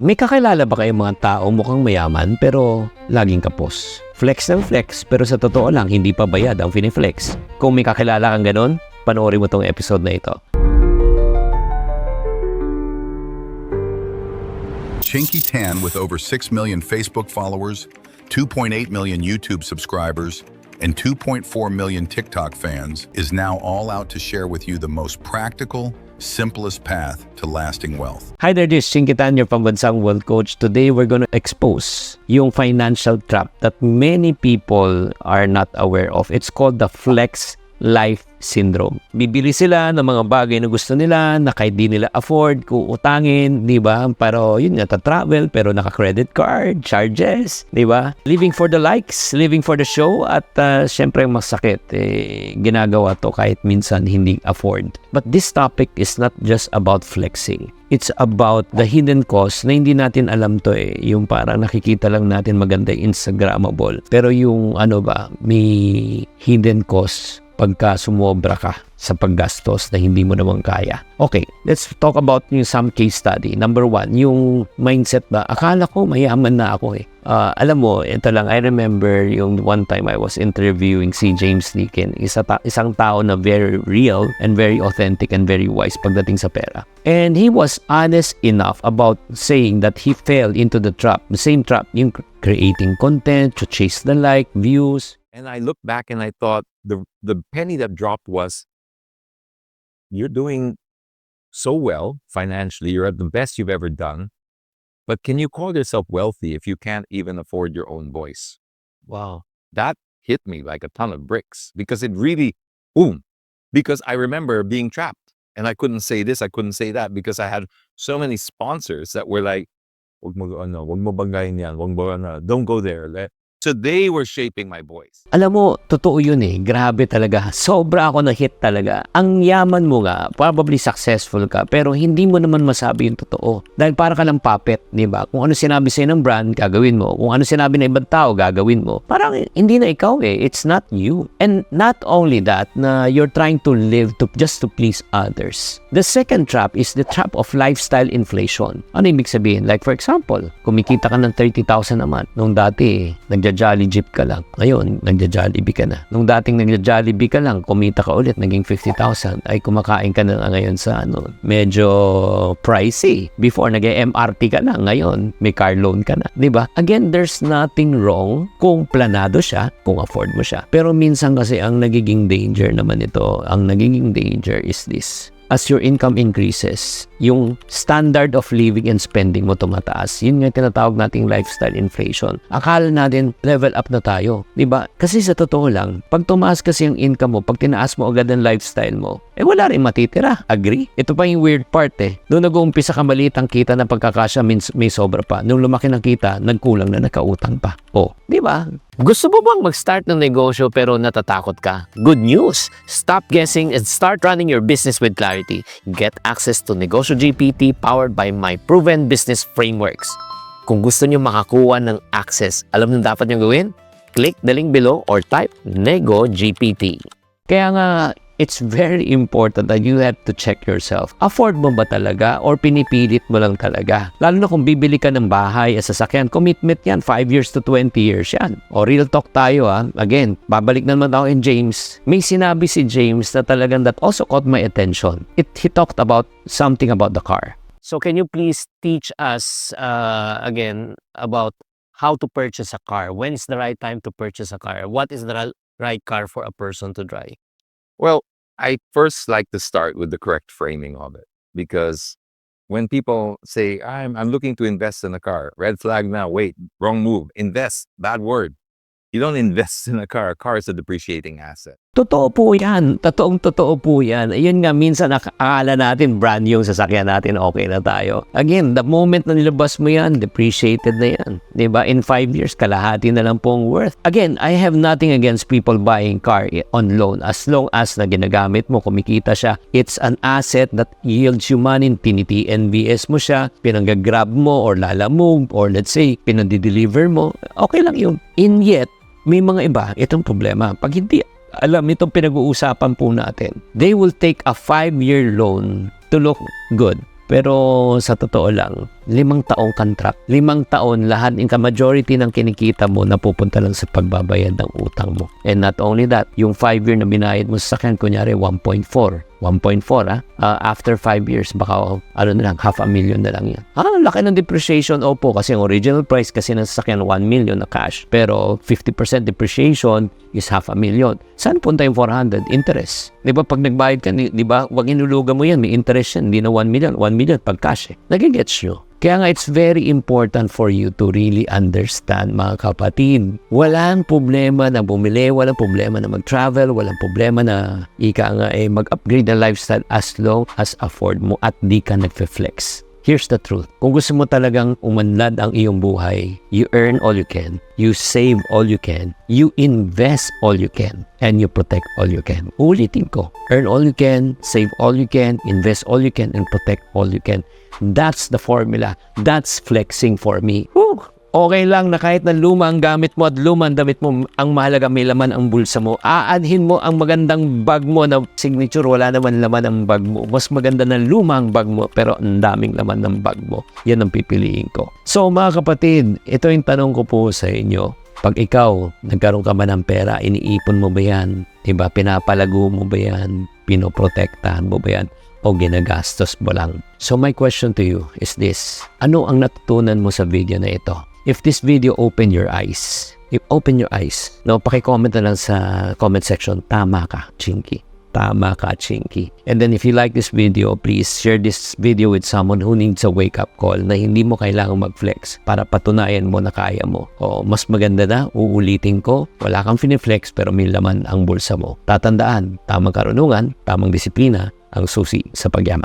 May kakilala ba kayong mga tao mukhang mayaman pero laging kapos? Flex ng flex pero sa totoo lang hindi pa bayad ang finiflex. Kung may kakilala kang ganon, panoorin mo tong episode na ito. Chinky Tan, with over 6 million Facebook followers, 2.8 million YouTube subscribers, and 2.4 million TikTok fans, is now all out to share with you the most practical, simplest path to lasting wealth. Hi there, this is Chinky Tan, your pambansang wealth coach. Today, we're going to expose yung financial trap that many people are not aware of. It's called the flex life syndrome. Bibili sila ng mga bagay na gusto nila na kahit di nila afford kung utangin, di ba? Pero yun nga, travel pero naka-credit card, charges, di ba? Living for the likes, living for the show, at syempre masakit, ginagawa to kahit minsan hindi afford. But this topic is not just about flexing. It's about the hidden cost na hindi natin alam to yung parang nakikita lang natin maganda Instagrammable. Pero yung may hidden cost pagka sumobra ka sa paggastos na hindi mo naman kaya. Okay, let's talk about some case study. Number one, yung mindset na akala ko mayaman na ako alam mo, ito lang, I remember yung one time I was interviewing si James Deakin, isang tao na very real and very authentic and very wise pagdating sa pera. And he was honest enough about saying that he fell into the trap, the same trap, yung creating content to chase the like, views. And I looked back and I thought the penny that dropped was, you're doing so well financially, you're at the best you've ever done, but can you call yourself wealthy if you can't even afford your own voice? Wow. That hit me like a ton of bricks because it really, boom. Because I remember being trapped and I couldn't say this, I couldn't say that because I had so many sponsors that were like, wag mo banggain yan, don't go there. So they were shaping my voice. Alam mo, totoo yun Grabe talaga. Sobra ako na-hit talaga. Ang yaman mo nga, probably successful ka, pero hindi mo naman masabi yung totoo. Dahil para ka lang puppet, di ba? Kung ano sinabi sa'yo ng brand, gagawin mo. Kung ano sinabi ng ibang tao, gagawin mo. Parang hindi na ikaw It's not you. And not only that, na you're trying to live just to please others. The second trap is the trap of lifestyle inflation. Ano ibig sabihin? Like for example, kumikita ka ng 30,000 a month. Nung dati, nagja-Jolly Jeep ka lang. Ngayon, nagja-Jollibee ka na. Nung dating nagja-Jollibee ka lang, kumita ka ulit, naging 50,000. Ay kumakain ka na ngayon sa medyo pricey. Before, nag-MRT ka na. Ngayon, may car loan ka na. Diba? Again, there's nothing wrong kung planado siya, kung afford mo siya. Pero minsan kasi ang nagiging danger naman ito, ang nagiging danger is this. As your income increases, yung standard of living and spending mo tumataas. Yun nga tinatawag nating lifestyle inflation. Akala natin level up na tayo, di ba? Kasi sa totoo lang, pag tumaas kasi yung income mo, pag tinaas mo agad ang lifestyle mo, wala rin matitira. Agree? Ito pa yung weird part Noong nag-uumpisa ka maliit ang kita na pagkakasya, may sobra pa. Nung lumaki ng kita, nagkulang na nakautang pa. Di ba? Gusto mo bang mag-start ng negosyo pero natatakot ka? Good news! Stop guessing and start running your business with clarity. Get access to Negosyo GPT powered by my proven business frameworks. Kung gusto niyo makakuha ng access, alam niyo dapat niyo gawin? Click the link below or type Nego GPT. Kaya nga, it's very important that you have to check yourself. Afford mo ba talaga or pinipilit mo lang talaga? Lalo na kung bibili ka ng bahay at sasakyan, commitment yan, 5 years to 20 years yan. O real talk tayo Again, babalik naman ako in James. May sinabi si James na talagang that also caught my attention. He talked about something about the car. So can you please teach us again about how to purchase a car? When is the right time to purchase a car? What is the right car for a person to drive? Well, I first like to start with the correct framing of it because when people say, I'm looking to invest in a car, red flag now, wait, wrong move, invest, bad word. You don't invest in a car. A car is a depreciating asset. Totoo po yan. Totoo po yan. Ayun nga, minsan akala natin brand yung sasakyan natin, okay na tayo. Again, the moment na nilabas mo yan, depreciated na yan. Diba? In 5 years, kalahati na lang pong worth. Again, I have nothing against people buying car on loan. As long as na ginagamit mo, kumikita siya, it's an asset that yields you money. Tiniti-NVS mo siya, pinanggagrab mo or lalamove or let's say, pinandideliver mo. Okay lang yun. In yet, may mga iba, itong problema. Pag hindi alam itong pinag-uusapan po natin, they will take a 5-year loan to look good. Pero sa totoo lang, 5 taong contract. 5 taon, lahat, majority ng kinikita mo napupunta lang sa pagbabayad ng utang mo. And not only that, yung 5-year na binayad mo sa sakyan, kunyari 1.4 after 5 years, baka na lang, 500,000 na lang yan. Laki ng depreciation, opo, kasi ang original price kasi ng sasakyan 1 million na cash, pero 50% depreciation is 500,000. Saan punta yung 400? Interest. Di ba pag nagbayad ka, di ba, wag inulugan mo yan, may interest yan, hindi na 1 million, 1 million pag cash eh. Nagigets nyo. Kaya nga, it's very important for you to really understand, mga kapatid. Walang problema na bumili, walang problema na mag-travel, walang problema na mag-upgrade na lifestyle as long as afford mo at di ka nagfe-flex. Here's the truth. Kung gusto mo talagang umanlad ang iyong buhay, you earn all you can, you save all you can, you invest all you can, and you protect all you can. Ulitin ko, earn all you can, save all you can, invest all you can, and protect all you can. That's the formula. That's flexing for me. Woo! Okay lang na kahit na luma ang gamit mo at luma ang damit mo, ang mahalaga may laman ang bulsa mo. Aadhin mo ang magandang bag mo na signature, wala naman laman ang bag mo. Mas maganda na luma ang bag mo pero ang daming laman ng bag mo. Yan ang pipiliin ko. So mga kapatid, ito yung tanong ko po sa inyo. Pag ikaw, nagkaroon ka ba ng pera, iniipon mo ba yan? Diba? Pinapalago mo ba yan? Pinoprotektahan mo ba yan? O ginagastos mo lang? So my question to you is this. Ano ang natutunan mo sa video na ito? If this video open your eyes, paki-comment na lang sa comment section, tama ka, Chinky. Tama ka, Chinky. And then if you like this video, please share this video with someone who needs a wake-up call na hindi mo kailangang mag-flex para patunayan mo na kaya mo. O mas maganda na, uulitin ko, wala kang fini-flex pero may laman ang bulsa mo. Tatandaan, tamang karunungan, tamang disiplina, ang susi sa pagyaman.